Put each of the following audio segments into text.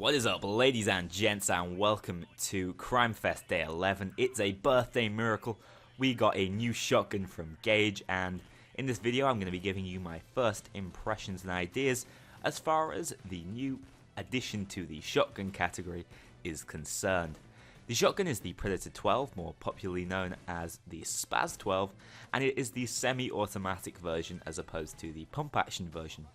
What is up, ladies and gents, and welcome to Crime Fest Day 11. It's a birthday miracle. We got a new shotgun from Gage, and in this video I'm going to be giving you my first impressions and ideas as far as the new addition to the shotgun category is concerned. The shotgun is the Predator 12, more popularly known as the Spaz 12, and it is the semi-automatic version as opposed to the pump-action version.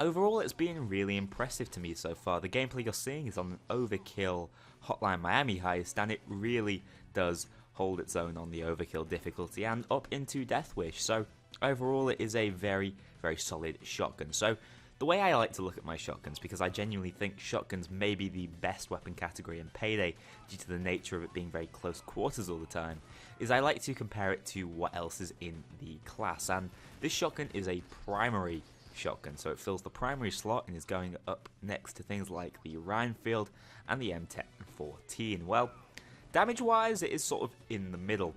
Overall, it's been really impressive to me so far. The gameplay you're seeing is on an Overkill Hotline Miami heist, and it really does hold its own on the Overkill difficulty and up into Death Wish. So overall, it is a very, very solid shotgun. So the way I like to look at my shotguns, because I genuinely think shotguns may be the best weapon category in Payday due to the nature of it being very close quarters all the time, is I like to compare it to what else is in the class. And this shotgun is a primary shotgun, so it fills the primary slot and is going up next to things like the Rhinefield and the M1014. Well, damage wise it is sort of in the middle.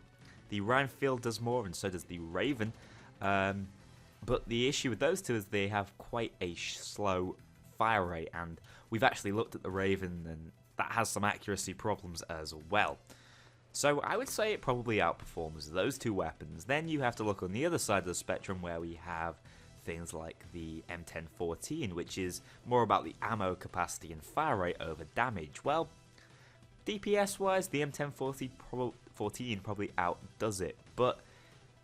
The Rhinefield does more and so does the Raven, but the issue with those two is they have quite a slow fire rate, and we've actually looked at the Raven and that has some accuracy problems as well. So I would say it probably outperforms those two weapons. Then you have to look on the other side of the spectrum where we have things like the M1014, which is more about the ammo capacity and fire rate over damage. Well, DPS wise, the M1014 probably outdoes it, but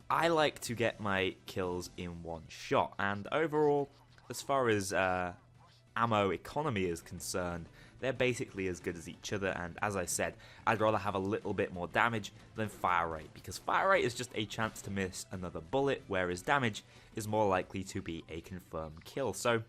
I like to get my kills in one shot, and overall, as far as ammo economy is concerned, they're basically as good as each other. And as I said, I'd rather have a little bit more damage than fire rate, because fire rate is just a chance to miss another bullet, whereas damage is more likely to be a confirmed kill. So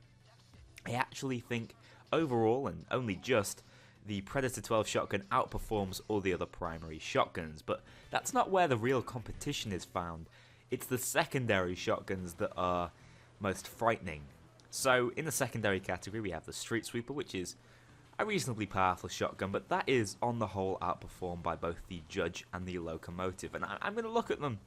I actually think overall, and only just, the Predator 12 shotgun outperforms all the other primary shotguns, but that's not where the real competition is found. It's the secondary shotguns that are most frightening. So in the secondary category we have the Street Sweeper, which is a reasonably powerful shotgun, but that is on the whole outperformed by both the Judge and the Locomotive. And I'm going to look at them,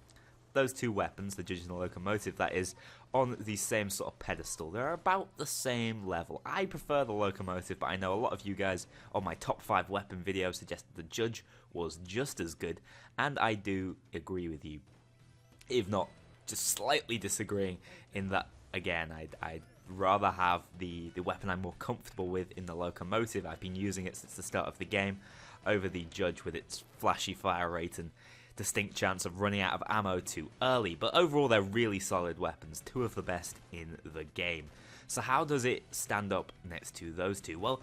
those two weapons, the Judge and the Locomotive, that is, on the same sort of pedestal. They're about the same level. I prefer the Locomotive, but I know a lot of you guys on my top 5 weapon video suggested the Judge was just as good, and I do agree with you, if not just slightly disagreeing in that, again, I'd rather have the weapon I'm more comfortable with in the Locomotive. I've been using it since the start of the game over the Judge with its flashy fire rate and distinct chance of running out of ammo too early. But overall, they're really solid weapons, two of the best in the game. So how does it stand up next to those two? Well,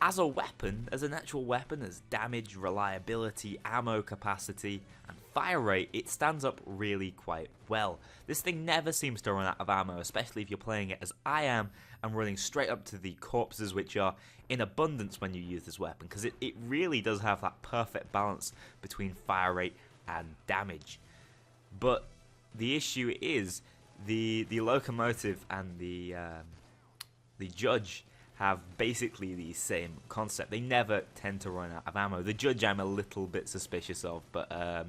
as a weapon, as an actual weapon, as damage, reliability, ammo capacity, and fire rate, it stands up really quite well. This thing never seems to run out of ammo, especially if you're playing it as I am and running straight up to the corpses, which are in abundance when you use this weapon, because it really does have that perfect balance between fire rate and damage. But the issue is the Locomotive and the Judge have basically the same concept. They never tend to run out of ammo. The Judge I'm a little bit suspicious of, but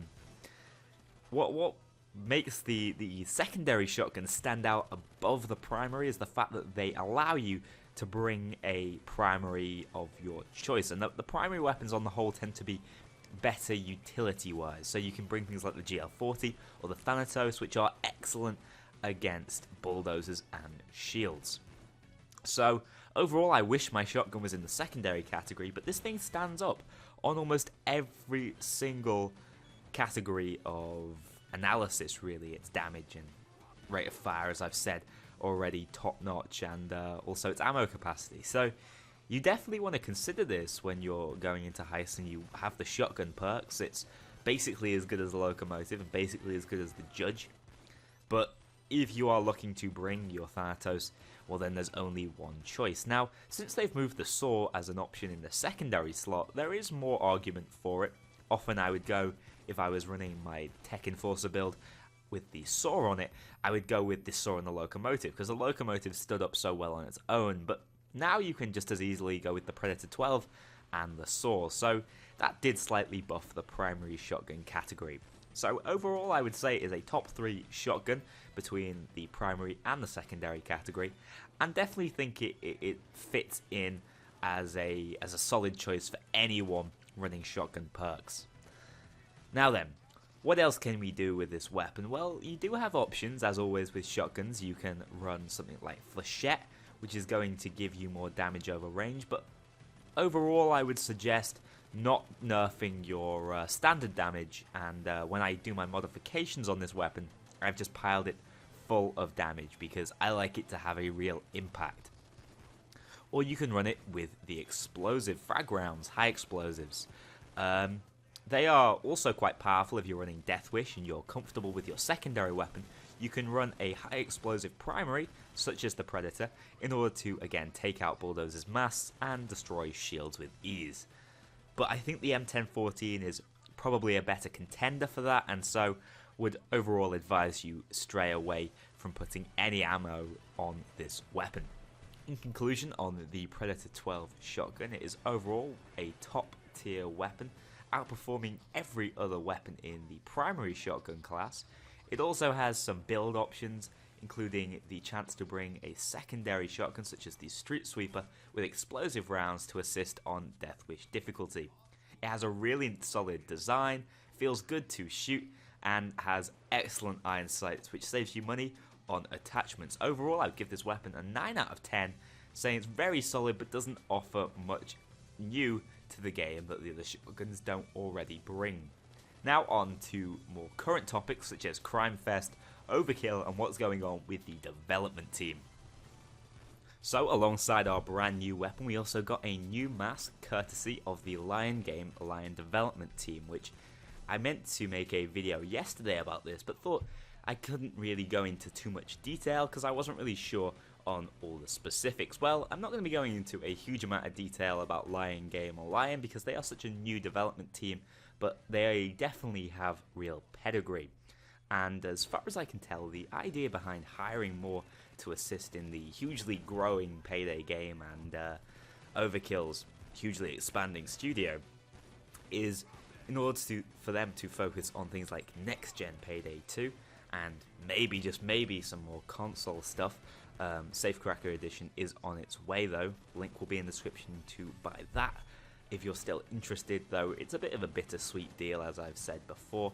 what makes the secondary shotgun stand out above the primary is the fact that they allow you to bring a primary of your choice, and the primary weapons on the whole tend to be better utility wise. So you can bring things like the GL40 or the Thanatos, which are excellent against bulldozers and shields. So overall, I wish my shotgun was in the secondary category, but this thing stands up on almost every single category of analysis, really. Its damage and rate of fire, as I've said already, top notch, and also its ammo capacity. So you definitely want to consider this when you're going into heists and you have the shotgun perks. It's basically as good as the Locomotive and basically as good as the Judge. But if you are looking to bring your Thanatos, well then there's only one choice. Now, since they've moved the Saw as an option in the secondary slot, there is more argument for it. Often I would go, if I was running my Tech Enforcer build with the Saw on it, I would go with the Saw and the Locomotive, because the Locomotive stood up so well on its own, but now you can just as easily go with the Predator 12 and the Saw, so that did slightly buff the primary shotgun category. So overall, I would say it is a top 3 shotgun between the primary and the secondary category, and definitely think it fits in as a solid choice for anyone running shotgun perks. Now then, what else can we do with this weapon? Well, you do have options, as always with shotguns. You can run something like Flechette, which is going to give you more damage over range, but overall I would suggest not nerfing your standard damage, and when I do my modifications on this weapon, I've just piled it full of damage because I like it to have a real impact. Or you can run it with the explosive frag rounds, high explosives. They are also quite powerful if you're running Death Wish and you're comfortable with your secondary weapon. You can run a high explosive primary, such as the Predator, in order to, again, take out Bulldozer's masts and destroy shields with ease. But I think the M1014 is probably a better contender for that, and so would overall advise you stray away from putting any ammo on this weapon. In conclusion, on the Predator 12 shotgun, it is overall a top tier weapon, outperforming every other weapon in the primary shotgun class. It also has some build options, including the chance to bring a secondary shotgun such as the Street Sweeper with explosive rounds to assist on Death Wish difficulty. It has a really solid design, feels good to shoot, and has excellent iron sights, which saves you money on attachments. Overall, I would give this weapon a 9 out of 10, saying it's very solid but doesn't offer much new to the game that the other shotguns don't already bring. Now on to more current topics such as Crime Fest, Overkill, and what's going on with the development team. So alongside our brand new weapon, we also got a new mask courtesy of the Lion Game Lion development team, which I meant to make a video yesterday about this, but thought I couldn't really go into too much detail because I wasn't really sure on all the specifics. Well, I'm not going to be going into a huge amount of detail about Lion Game or Lion because they are such a new development team, but they definitely have real pedigree. And as far as I can tell, the idea behind hiring more to assist in the hugely growing Payday game and Overkill's hugely expanding studio is in order for them to focus on things like next-gen Payday 2 and maybe, just maybe, some more console stuff. Safecracker Edition is on its way though. Link will be in the description to buy that if you're still interested, though it's a bit of a bittersweet deal, as I've said before,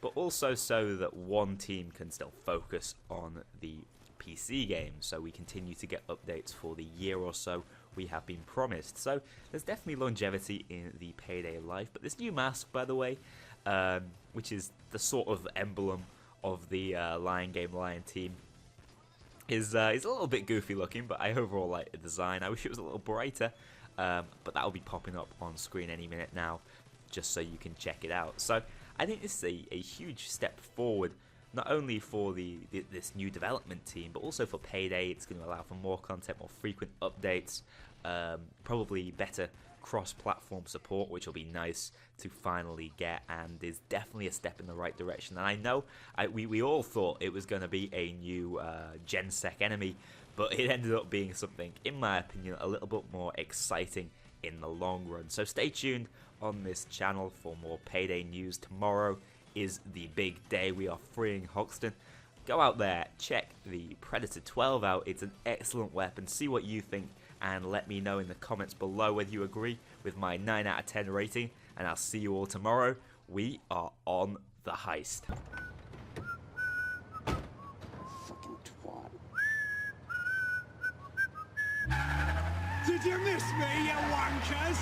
but also so that one team can still focus on the PC game, so we continue to get updates for the year or so we have been promised. So there's definitely longevity in the Payday life, but this new mask, by the way, which is the sort of emblem of the Lion Game Lion team, is a little bit goofy looking, but I overall like the design. I wish it was a little brighter, but that will be popping up on screen any minute now, just so you can check it out. So I think this is a huge step forward, not only for this new development team, but also for Payday. It's going to allow for more content, more frequent updates, probably better cross-platform support, which will be nice to finally get, and is definitely a step in the right direction. And I know we all thought it was going to be a new GenSec enemy, but it ended up being something, in my opinion, a little bit more exciting in the long run. So stay tuned on this channel for more Payday news. Tomorrow is the big day. We are freeing Hoxton. Go out there, check the Predator 12 out. It's an excellent weapon. See what you think, and let me know in the comments below whether you agree with my 9 out of 10 rating, and I'll see you all tomorrow. We are on the heist. Fucking twat. Did you miss me, you wankers?